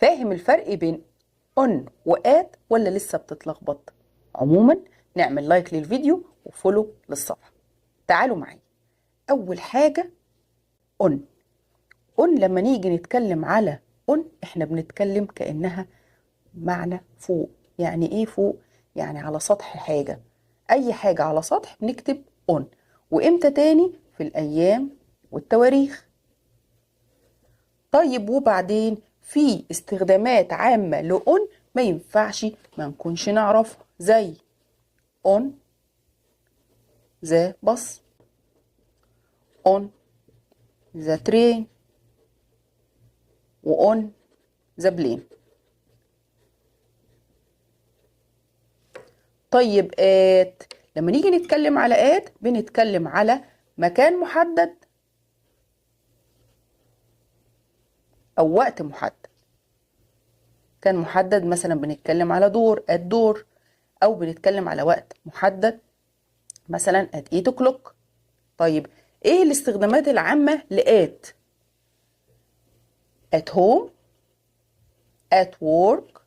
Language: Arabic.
فاهم الفرق بين on وات ولا لسه بتتلخبط؟ عموما نعمل لايك للفيديو وفولو للصفحة. تعالوا معايا. أول حاجة on. on لما نيجي نتكلم على on احنا بنتكلم كأنها معنى فوق. يعني ايه فوق؟ يعني على سطح حاجة. أي حاجة على سطح بنكتب on. وإمتى تاني؟ في الأيام والتواريخ. طيب وبعدين في استخدامات عامة لأون ما ينفعش ما نكونش نعرفها، زي on the bus, on the train و on the plane. طيب at لما نيجي نتكلم على at بنتكلم على مكان محدد أو وقت محدد. كان محدد مثلا بنتكلم على الدور، أو بنتكلم على وقت محدد مثلا at 8 o'clock. طيب ايه الاستخدامات العامة لآت؟ at home, at work,